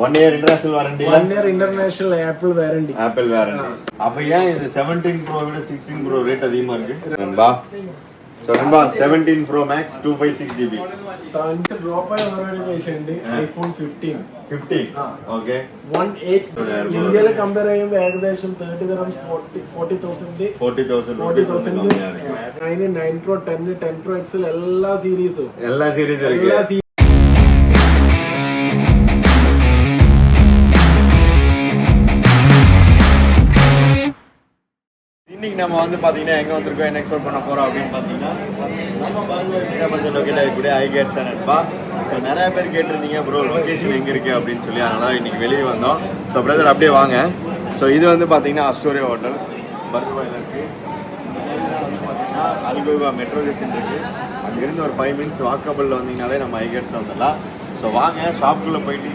1 year international warranty. 1 year international Apple warranty. Apple warranty. அப்ப ஏன் இது 17 Pro விட 16 Pro ரேட் அதிகமா இருக்கு? நண்பா. So நண்பா 17 Pro Max 256GB. Sound drop ஆய variation ഉണ്ട് iPhone 15. 15. Okay. 18 ഇന്ത്യയിൽ കമ്പയർ ചെയ്യുമ്പോൾ ഏകദേശം 30 dirhams 40,000 9 Pro 10 Pro XL എല്ലാ സീരീസും ഇருக்கு. இன்னைக்கு நம்ம வந்து பாத்தீங்கன்னா எங்க வந்திருக்கோம் என்ன எக்ஸ்ப்ளோர் பண்ண போறோம் அப்படின்னு பாத்தீங்கன்னா நம்ம பர்கர் லொகேட் ஆகக்கூடிய ஐகேட்ஸ் நண்பா. ஸோ நிறைய பேர் கேட்டிருந்தீங்க ப்ரோ லொகேஷன் எங்க இருக்கு அப்படின்னு சொல்லி, அதனால இன்னைக்கு வெளியே வந்தோம். ஸோ பிரதர் அப்படியே வாங்க. ஸோ இது வந்து பாத்தீங்கன்னா அஸ்டோரியா ஹோட்டல் பர்கர்ல இருக்கு. பாத்தீங்கன்னா அல்கோவா மெட்ரோ ஸ்டேஷன் இருக்கு. அங்கிருந்து ஒரு 5 minutes வாக்கபிள்ல வந்தீங்கனாலே நம்ம ஐகேட்ஸ் வந்துடலாம். ஸோ வாங்க ஷாப்புக்குள்ள போயிட்டு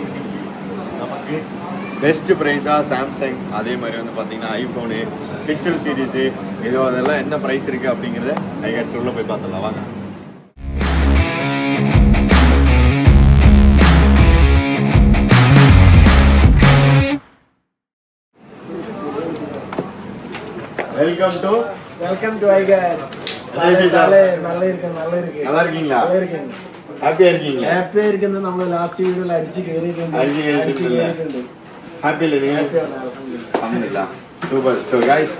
நமக்கு பெஸ்ட் ப்ரைஸாக சாம்சங், அதே மாதிரி வந்து பார்த்தீங்கன்னா ஐஃபோனு, பிக்சல் சீரீஸு, இது அதெல்லாம் என்ன ப்ரைஸ் இருக்குது அப்படிங்கிறத ஐகேட்ஸ் உள்ள போய் பார்த்துடலாம் வாங்க. வெல்கம் டு ஐகேட்ஸ். நல்லா இருக்கீங்களா? ஹாப்பியா இருக்கீங்களா? ஹாப்பியா இருக்குது. நம்ம லாஸ்ட் வீடியோல அடிச்சு கேறிட்டு ஹாப்பி இல்லையா? அல்ஹம்துலில்லாஹ். Super. So guys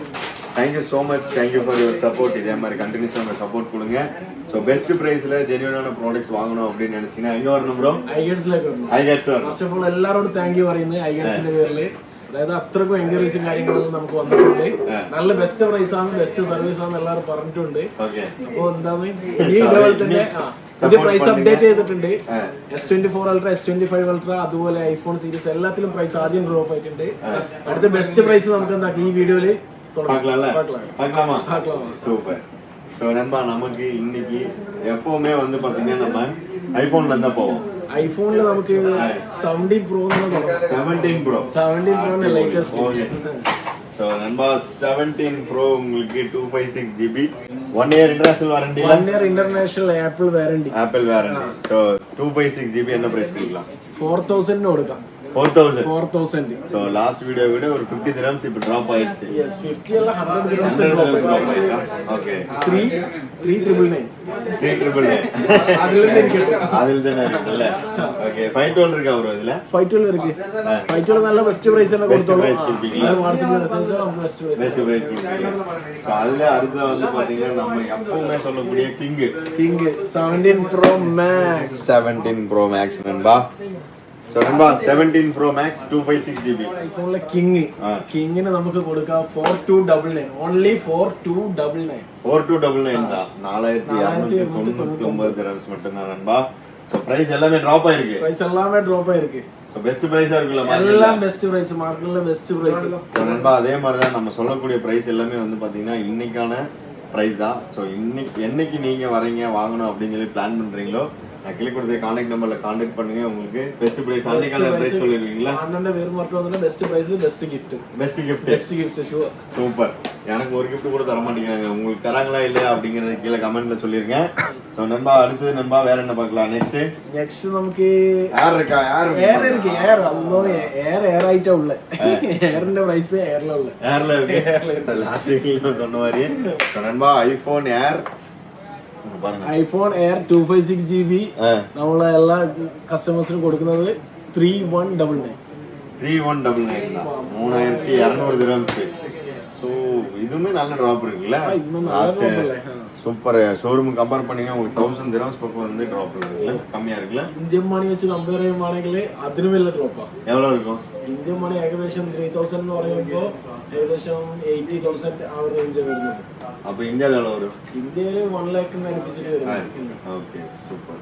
thank you so much. Thank you for your support. இதே மாதிரி கண்டினியூஸாக உங்கள் சப்போர்ட் கொடுங்க. ஸோ பெஸ்ட் ப்ரைஸில் ஜென்யூனான ப்ராடக்ட்ஸ் வாங்கணும் அப்படின்னு நினைச்சீங்கன்னா எங்கே வரணும் ப்ரோ? ஐகேட்ஸ் வரணும். ഫസ്റ്റ് ഓഫ് ഓൾ എല്ലാവരോടും താങ്ക് യു പറയുന്നത് ഐഗേറ്റ്സിന്റെ പേരില്. അതായത് അത്രക്കും എൻകറേജിങ് കാര്യങ്ങളെല്ലാം നമുക്ക് വന്നിട്ടുണ്ട്. നല്ല ബെസ്റ്റ് പ്രൈസ് ആണ്, ബെസ്റ്റ് സർവീസ് ആണ് എല്ലാവരും പറഞ്ഞിട്ടുണ്ട്. അപ്പൊ എന്താണ് ഈ ഇതുപോലെ തന്നെ പുതിയ പ്രൈസ് അപ്ഡേറ്റ് ചെയ്തിട്ടുണ്ട്. S24 Ultra, S25 Ultra, അതുപോലെ ഐഫോൺ സീരീസ് എല്ലാത്തിലും പ്രൈസ് ആദ്യം ഡ്രോപ്പ് ആയിട്ടുണ്ട്. അടുത്ത ബെസ്റ്റ് പ്രൈസ് നമുക്ക് എന്താക്കി ഈ വീഡിയോയില് பார்க்கலாமா? சூப்பர். ஸோ நண்பா நமக்கு இன்னைக்கு எப்பவுமே வந்து பாத்தீங்கன்னா நம்ம ஐபோன்ல இருந்தா போவோம். ஐபோன்ல நமக்கு 17 Pro 17 Pro லேட்டஸ்ட். ஸோ நண்பா 17 Pro உங்களுக்கு 256GB 1 year international warranty. 1 year international Apple warranty. So 256GB என்ன பிரைஸ் கொடுக்கலாம்? 4000 கொடுക്കാം. 4000. ஸோ லாஸ்ட் வீடியோ விட ஒரு 50 dirhams இப்போ டிராப் ஆயிடுச்சு. எஸ் 50 இல்ல 100 dirhams டிராப் ஆயிடுச்சு. ஓகே 3999 அதில் தானே இருக்குல்ல? ஓகே 512 இருக்கா ப்ரோ? இதுல 512 இருக்கு. 512 நல்ல பெஸ்ட் பிரைஸ் என்ன கொடுத்தோம். கொடுப்பீங்களா? வாட்ஸ்அப்ல மெசேஜ் நம்ம பெஸ்ட் பிரைஸ் கொடுப்பீங்க. சோ அதுல அடுத்து வந்து பாத்தீங்கன்னா நம்ம எப்பவுமே சொல்லக்கூடிய king 17 Pro Max. 17 Pro Max நண்பா. சோ நண்பா 17 Pro Max 256GB ஐபோன்ல கிங்ന് നമുക്ക് കൊടുക്കാം 4299. only 4299. 4299 தான். 4299 dirhams மட்டும் தான் நண்பா. சோ பிரைஸ் எல்லாமே டிராப் ஆயிருக்கு. சோ பெஸ்ட் பிரைஸா இருக்குல்ல? எல்லாம் பெஸ்ட் பிரைஸ், மார்க்கெட்ல பெஸ்ட் பிரைஸ். சோ நண்பா அதே மாதிரி தான் நம்ம சொல்லக்கூடிய பிரைஸ் எல்லாமே வந்து பாத்தீங்கன்னா இன்னைக்கான பிரைஸ் தான். சோ என்னைக்கு நீங்க வரீங்க வாங்கணும் அப்படின்னு சொல்லி பிளான் பண்றீங்களோ நான் கிளிக் கொடுத்த கான்டாக்ட் நம்பர்ல கான்டாக்ட் பண்ணுங்க. உங்களுக்கு பெஸ்ட் பிரைஸ் அன்னைக்கான பிரைஸ் சொல்லிருக்கீங்களா? அண்ணன்ட பேர் மட்டும் வந்து best price, best gift sure. Super. எனக்கு ஒரு gift கூட தர மாட்டேங்கிறாங்க. உங்களுக்கு தராங்களா இல்லையா அப்படிங்கறத கீழ கமெண்ட்ல சொல்லிருங்க. சோ நண்பா அடுத்து நண்பா வேற என்ன பார்க்கலாம்? நெக்ஸ்ட் நமக்கு ஏர் இருக்கா? ஏர் இருக்கு. ஏர் ஐட்டா உள்ள ஏர்ன்ற பிரைஸ் ஏர்ல இருக்கு. லாஸ்ட் வீக்ல சொன்ன மாதிரி நண்பா ஐபோன் ஏர் ഐഫോൺ എയർ 256GB നമ്മളെ എല്ലാ കസ്റ്റമേഴ്സിനും കൊടുക്കുന്നത് 3199. 3199 தான். 3200 dirhams. சோ இதுமே நல்ல டிராப் இருக்குல்ல? சூப்பர். ஷோரூம் கம்பேர் பண்ணீங்க உங்களுக்கு 1000 dirhams பக்கம் வந்து டிராப் இருக்குல்ல? கம்மியா இருக்குல்ல? ഇന്ത്യൻ മണി വെച്ച് കമ്പയർ ചെയ്യുവാണെങ്കിൽ അതിനും വലിയ ഡ്രോപ്പാ. എவ்வளவு இருக்கும்? ഇന്ത്യൻ മണി ഏകദേശം 3000 എന്ന് പറയുമ്പോൾ ഏകദേശം 80,000 ആ ഒരു റേഞ്ച് വരുന്നുണ്ട്. அப்ப இந்தியால எவ்வளவு வரும்? ഇന്ത്യയില് 1 lakh അടുപ്പിച്ചിട്ട് വരും. Okay super.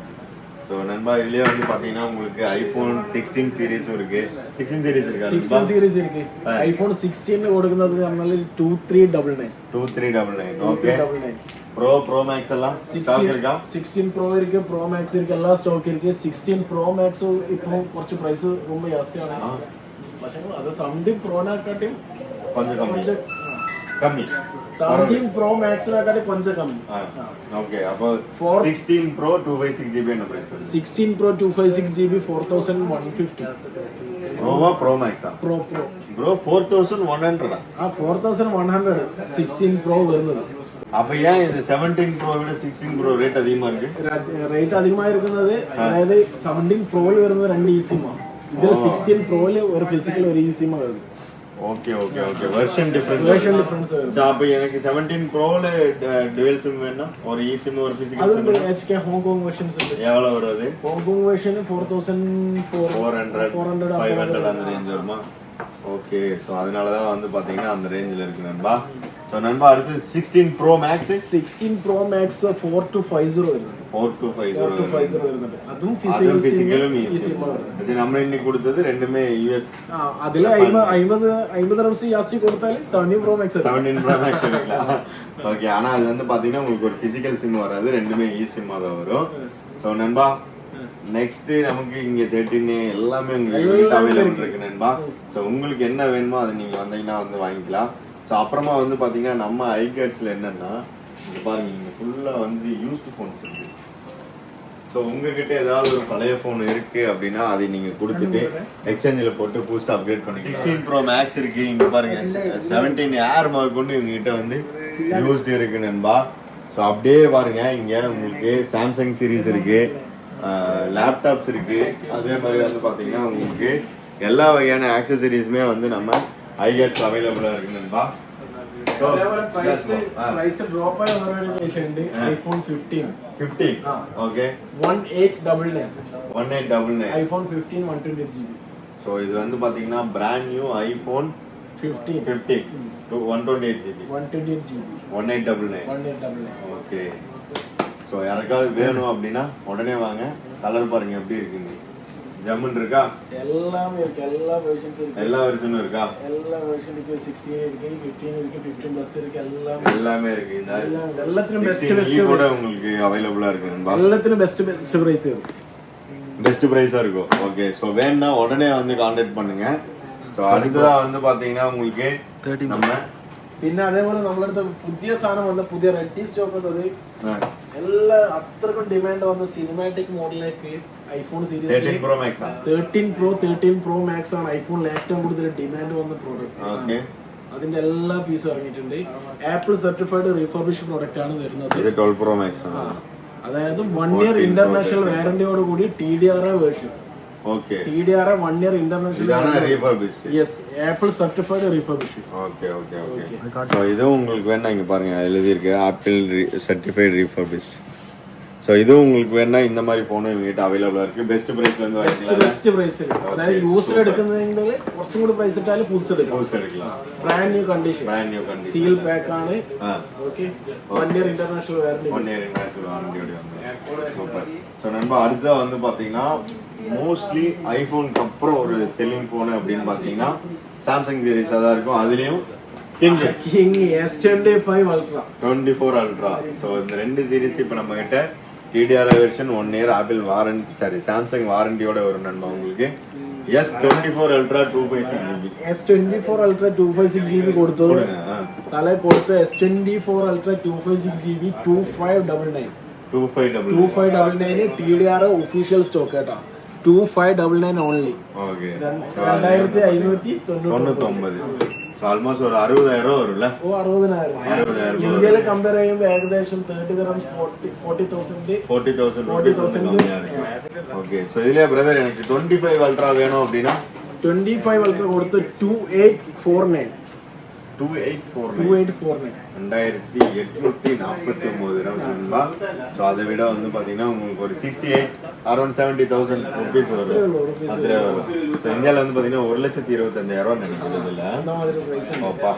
சோ நண்பா இதுலயே வந்து பாத்தீங்கன்னா உங்களுக்கு ஐபோன் 16 சீரிஸும் இருக்கு. 16 சீரிஸ் இருக்கா? 16 சீரிஸ் இருக்கு. ஐபோன் 16 കൊടുക്കുന്നത് പറഞ്ഞാൽ 2399. ஓகே. ப்ரோ மேக்ஸ் எல்லாம் ஸ்டாக் இருக்கா? 16 Pro இருக்கு, Pro Max இருக்கு, எல்லா ஸ்டாக் இருக்கு. 16 Pro Max இப்போ കുറച്ച് പ്രൈസ് ரொம்ப ஜாஸ்திയാണ്. പക്ഷേ അത് 17 Pro നെക്കാട്ടും கொஞ்சம் கம்மி. கம்மி 17 Pro Max-നെക്കാട്ടി கொஞ்சம் கம்மி. ஓகே அப்போ 16 Pro 256GB என்ன பிரைஸ் வருது? 16 Pro 256GB 4150. ப்ரோவா ப்ரோ மேக்ஸா? ப்ரோ ப்ரோ 4100 ആ 4100 16 Pro വരുന്നത്. அப்ப ஏன் இந்த 17 Pro விட 16 Pro ரேட் அதிகமா இருக்கு? റേറ്റ് അധികമായി ഇരിക്കുന്നത് അതായത് 17 Proയിൽ വരുന്നത് 2 eSIM ആണ്. ഇതിൽ 16 Proയിൽ ഒരു ഫിസിക്കൽ ഒരു eSIM ആണ് വരുന്നത്. Okay okay okay version difference வருது. அப்ப எனக்கு 17 Proல டுவல் சிம் வேணும் ஒரு eSIM ஒரு பிசிக்கல் சிம் அது HK ஹாங்காங் வெர்ஷன்ஸ் ഉണ്ട്. எவ்வளவு வருது? ஹாங்காங் வெர்ஷன் 4400 500 அந்த ரேஞ்ச் வருமா? ஓகே சோ அதனால தான் வந்து பாத்தீங்கன்னா அந்த ரேஞ்சில இருக்கு நண்பா. சோ நண்பா அடுத்து 16 Pro Max 16 Pro Max 4250 வருது. 4250 വരുന്നുണ്ട്. അതും ഫിസിക്കലും eSIM ആണ്. പക്ഷേ നമ്മൾ ഇനി കൊടുത്തത് രണ്ടുമേ US അതില് 50 റംസ് ജാസ്തി കൊടുത്താൽ 17 Pro Max 17 Pro Max எடுக்கலாம். ஓகே ஆனா அது வந்து பாத்தீங்கன்னா உங்களுக்கு ஒரு பிசிக்கல் சிம் வராது, ரெண்டுமே eSIM தான் வரும். சோ நண்பா நெக்ஸ்ட் நமக்கு இங்க 13 எல்லாமே உங்களுக்கு அவைலபிள் இருக்கு நண்பா. சோ உங்களுக்கு என்ன வேணுமோ அதை நீங்க வந்தீங்கன்னா வந்து வாங்கிக்கலாம். சோ அப்புறமா வந்து பாத்தீங்கன்னா நம்ம iGatsல என்னன்னா இங்க பாருங்க இங்க ஃபுல்லா வந்து யூஸ்டு ஃபோன்ஸ் இருக்கு. சோ உங்ககிட்ட ஏதாவது ஒரு பழைய ஃபோன் இருக்கு அப்படின்னா அதை நீங்க கொடுத்துட்டு எக்ஸ்சேஞ்சில போட்டு புதுசா அப்கிரேட் பண்ணி 16 Pro Max இருக்கு. இங்க பாருங்க 17 Air முதற்கொண்டு இவங்க கிட்ட வந்து யூஸ்டு இருக்கு நண்பா. சோ அப்படியே பாருங்க இங்க உங்களுக்கு சாம்சங் சீரிஸ் இருக்கு, லேப்டாப்ஸ் இருக்கு, அதே மாதிரி வந்து பாத்தீங்கன்னா உங்களுக்கு எல்லா வகையான ஆக்சசரிஸுமே வந்து நம்ம iGats அவைலபிளா இருக்கு நண்பா. So price drop ஆன ஒரு வேரியேஷன் ഉണ്ട്. iPhone 15 okay 1899 iPhone 15 128GB. so இது வந்து பாத்தீங்கன்னா brand new iPhone 15 to 128GB 1899 okay so யாருக்காவது வேணும் அப்படின்னா உடனே வாங்க. கலர் பாருங்க எப்படி இருக்குங்க, ஜம்முன் இருக்கா? எல்லாமே இருக்கு, எல்லா வெர்ஷன்ஸ் இருக்கு, எல்லா வெர்ஷனும் இருக்கா? எல்லா வெர்ஷன் இருக்கு, 16 இருக்கு, 15 இருக்கு, 15 பிளஸ் இருக்கு, எல்லாமே இருக்கு. இந்த எல்லாத்துலயும் பெஸ்ட் கூட உங்களுக்கு அவைலபிளா இருக்கு நண்பா. எல்லாத்துலயும் பெஸ்ட் பிரைஸ் இருக்கு, பெஸ்ட் பிரைஸா இருக்கும். ஓகே சோ வேணும்னா உடனே வந்து கான்டாக்ட் பண்ணுங்க. சோ அடுத்ததா வந்து பாத்தீங்கன்னா உங்களுக்கு நம்ம പിന്നെ അതേപോലെ നമ്മുടെ അടുത്ത് പുതിയ സാധനം വന്ന പുതിയ റെഡി സ്റ്റോക്ക് വന്നത് എല്ലാ അത്രക്കും ഡിമാൻഡ് വന്ന സിനിമാറ്റിക് മോഡലിലേക്ക് iPhone series 13 Pro Max 13 Pro Max ആണ് ഐഫോണിൽ ഏറ്റവും കൂടുതൽ ഡിമാൻഡ് വന്ന പ്രോഡക്റ്റ്. അതിന്റെ എല്ലാ പീസും ഇറങ്ങിയിട്ടുണ്ട്. ആപ്പിൾ സർട്ടിഫൈഡ് റീഫർബിഷ്ഡ് പ്രോഡക്റ്റ് ആണ് വരുന്നത്. 12 Pro Max അതായത് 1 ഇയർ ഇന്റർനാഷണൽ വാറന്റിയോട് കൂടി TDR version. Okay TDR 1 year international ഇതാണ് refurbished. Yes Apple certified refurbished. Okay so ഇത് உங்களுக்கு வேணா இங்க பாருங்க எழுதி இருக்கு ஆப்பிள் சர்டிஃபைட் ரீஃபர்பிஷ்ட். சோ இது உங்களுக்கு வேணா இந்த மாதிரி போன் இவங்க அவைலபிளா இருக்கு. பெஸ்ட் பிரைஸ்ல இருந்து வாங்கிக்கலாம். பெஸ்ட் பிரைஸ் இருக்கு. அதாவது யூஸ்ഡ് എടുക്കുന്നതെങ്കിൽ കുറച്ചും കൂടി പ്രൈസ് ഇട്ടാലും പുതുസ് എടുക്കാം. Brand new condition seal pack ആണ്. Okay 1 year international warranty. 1 year international വാറന്റിയോட வந்து சூப்பர். சோ நண்பா அடுத்து வந்து பாத்தீங்கன்னா மோஸ்ட்லி ஐபோனுக்கு அப்புறம் ஒரு செல்லிங் போன் அப்படின்னு பாத்தீங்கன்னா சாம்சங் சீரிஸ் தான் இருக்கும். அதுலயும் king S25 Ultra 24 Ultra. So இந்த ரெண்டு சீரிஸ் இப்ப நம்ம கிட்ட TDR version 1 year Apple warranty Samsung வாரண்டியோட வரும் நண்பா. உங்களுக்கு S24 Ultra 256GB S24 Ultra 256GB കൊടുത്തു. തല കൊടുത്ത S24 Ultra 256GB 2599 TDR official stock കേട്ടോ. 2599 ഓൺലി. ഓക്കേ 2599. ആൾമോസ്റ്റ് ഒരു 60,000 വരുമല്ലേ? 60,000 ഇന്ത്യയിലെ കമ്പയർ ചെയ്യുമ്പോൾ ഏകദേശം 30 dirhams 40,000 ഓക്കെ സോ ഇതിലെ ബ്രദർ എനിക്ക് 25 Ultra വേണം அப்படினா 25 Ultra കൊടുത്ത് 2849 2849 நண்பா. ஸோ அதை விட வந்து பார்த்தீங்கன்னா உங்களுக்கு ஒரு 68 அரௌண்ட் 70,000 ருபீஸ் வரும். அதில் வரும். ஸோ இந்தியாவில் வந்து பார்த்தீங்கன்னா 1,25,000 நினைக்கிறது இல்லை. ஓப்பா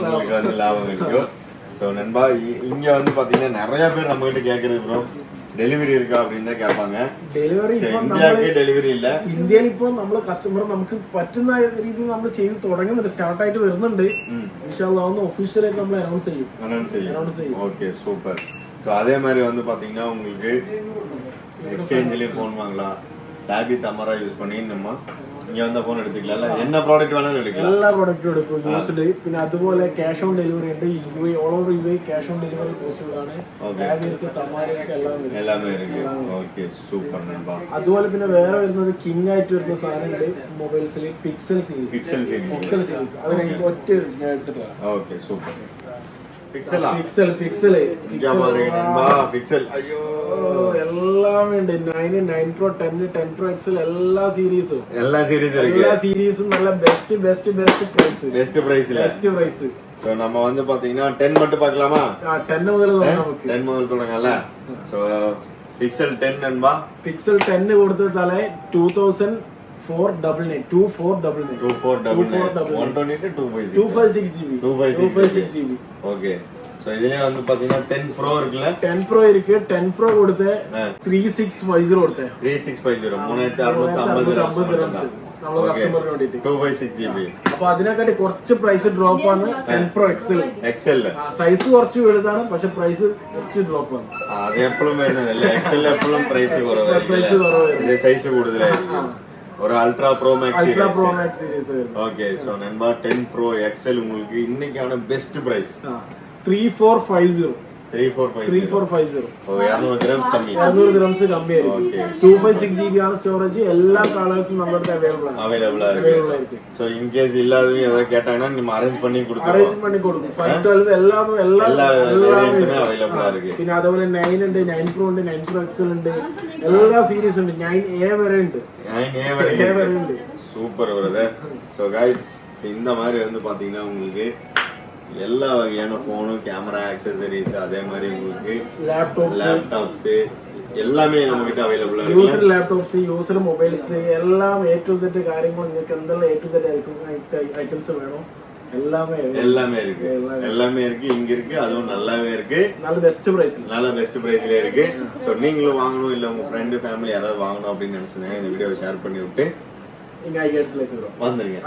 உங்களுக்கு வந்து லாபம் கிடைக்கும். ஸோ நண்பா இங்கே வந்து பார்த்தீங்கன்னா நிறைய பேர் நம்ம கிட்ட கேட்கறது ப்ரோ ഡെലിവറി இருக்கா அப்படின்னு தான் கேட்பாங்க. ഇന്ത്യക്ക് ഡെലിവറി ഇല്ല. ഇന്ത്യയിൽ ഇപ്പോൾ നമ്മൾ കസ്റ്റമർ നമുക്ക് പറ്റുന്ന രീതിയിൽ നമ്മൾ ചെയ്ത് തുടങ്ങുന്നുണ്ട്, സ്റ്റാർട്ട് ആയിട്ട് വരുന്നുണ്ട്. ഇൻഷാല്ലാ ഒന്ന് ഒഫീഷ്യലായിട്ട് നമ്മൾ അനൗൺസ് ചെയ്യും. Okay super. ஸோ அதே மாதிரி வந்து பாத்தீங்கன்னா உங்களுக்கு எக்ஸ்சேஞ்சிலே போன் வாங்கலாம், டாபி தமரா யூஸ் பண்ணி நம்ம இங்க வந்த போன் எடுத்துக்கலாம்ல என்ன ப்ராடக்ட் வேணாலும் எடுக்கலாம் എല്ലാ പ്രോഡക്റ്റും എടുക്കും യൂസ്ഡ് പിന്നെ അതുപോലെ ക്യാഷ് ഓൺ ഡെലിവറി ഉണ്ട് you all over you cash on delivery possible ആണ് ടാബിർക്ക് തമാരക്ക് എല്ലാം വരും எல்லாமே இருக்கு ஓகே சூப்பர் நண்பா അതുപോലെ പിന്നെ വേറെ വരുന്നത് കിങ് ആയിട്ട് വരുന്ന സാധനങ്ങൾ മൊബൈൽസിൽ Pixel series Pixel series Pixel series അത് ഞാൻ ഒറ്റ ഞാൻ എടുത്തിട്ട് വരാം ஓகே சூப்பர் பிக்சலா പിക്സൽ പിക്സൽ இங்க பாருங்க நண்பா பிக்சல் ஐயோ എല്ലാം ഉണ്ട് 9 9 പ്രോ 10 10 പ്രോ എക്സൽ എല്ലാ സീരീസും எல்லா சீரிஸ் இருக்கு എല്ലാ സീരീസും നല്ല best best best price best பிரைஸ்ல ബെസ്റ്റ് പ്രൈസ് சோ நம்ம வந்து பாத்தீங்கன்னா 10 மட்டும் பார்க்கலாமா 10 മുതൽ തുടങ്ങാം നമുക്ക് 10 முதல் தொடங்கல சோ பிக்சல் 10 நண்பா പിക്സൽ 10 കൊടുത്ത തലേ 2499 2499 128 256 256 GB 256 GB ஓகே சோ இதுலயே வந்து பாத்தீங்கன்னா 10 ப்ரோ இருக்குல 10 ப்ரோ இருக்கு 10 ப்ரோ கொடுத்த 3650 கொடுத்த 3650 3650 റംസ് നമ്മൾ കസ്റ്റമറിന് വേണ്ടിട്ട് 256 GB അപ്പൊ അതിനെക്കാട്ടി കുറച്ച് പ്രൈസ് ഡ്രോപ്പ് ആണ് 10 പ്രോ എക്സൽ എക്സൽ സൈസ് കുറച്ച് വലുതാണ് പക്ഷെ പ്രൈസ് കുറച്ച് ഡ്രോപ്പ് ആണ് അത് എപ്പോഴും വരുന്നതല്ലേ എക്സൽ എപ്പോഴും പ്രൈസ് കുറവായിരിക്കും പ്രൈസ് കുറവാണ് ഇത് സൈസ് കൂടുതലായിരിക്കും ஒரு ultra pro max ultra pro max series വരുന്നത് ஓகே சோ நண்பா 10 ப்ரோ எக்ஸல் உங்களுக்கு இன்னைக்கான பெஸ்ட் பிரைஸ் 3450 3450 ஓ 200 கிராம்ஸ் கம்மி 200 grams കമ്മിയായിരിക്കും ഓക്കേ 256 GB ആണ് സ്റ്റോറേജ് എല്ലാ കളേഴ്സും നമ്മുടെ അടുത്ത് അവൈലബിൾ ആണ് அவைலபிளா അവൈലബിൾ இருக்கு ആയിരിക്കും சோ இன் கேஸ் இல்லாதவங்க ஏதாவது கேட்டாங்கன்னா நம்ம அரேஞ்ச் பண்ணி கொடுத்துறோம் അറേഞ്ച് பண்ணி കൊടുക്കും 512 എല്ലാം எல்லா എല്ലാം வேரியண்ட்டுமே அவைலபிளா இருக்கு പിന്നെ അതുപോലെ 9 ഉണ്ട് 9 പ്രോ ഉണ്ട് 9 പ്രോ എക്സൽ ഉണ്ട് എല്ലാ സീരീസ് ഉണ്ട് 9A വരെ ഉണ്ട് 9A A வரை വരെ ഉണ്ട് சூப்பர் பிரதர் சோ गाइस இந்த மாதிரி வந்து பாத்தீங்கன்னா உங்களுக்கு எல்லா வகையான போனும் கேமரா ஆக்சசரிஸ் அதே மாதிரி உங்களுக்கு லேப்டாப்ஸ் எல்லாமே நம்ம கிட்ட அவைலபிளா இருக்கு യൂസർ ലാപ്ടോപ്സ് യൂസർ മൊബൈൽസ് എല്ലാം A to Z കാര്യങ്ങൾ നിങ്ങൾക്ക് എന്തെല്ലാം A to Z ഐറ്റംസ് വേണോ எல்லாமே இருக்கு எல்லாமே இருக்கு இங்க இருக்கு அதுவும் நல்லாவே இருக்கு நல்ல பெஸ்ட் பிரைஸ் நல்ல பெஸ்ட் பிரைஸ்ல இருக்கு சோ நீங்களும் வாங்கணும் இல்ல உங்க ஃப்ரெண்ட் ஃபேமிலி யாராவது வாங்கணும் அப்படின்னு நினைச்சீங்கன்னா இந்த வீடியோவை ஷேர் பண்ணி விட்டு இங்க ஐகேட்ஸ்ல வந்துருங்க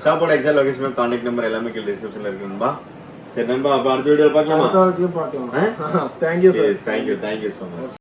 ஷாப்போட எக்ஸாக்ட் லொகேஷன் கான்டாக்ட் நம்பர் எல்லாமே கீழ டிஸ்கிரிப்ஷன்ல இருக்கு நண்பா சரி நண்பா அப்ப அடுத்த வீடியோல பார்க்கலாமா பார்க்கலாம் thank you sir thank you so much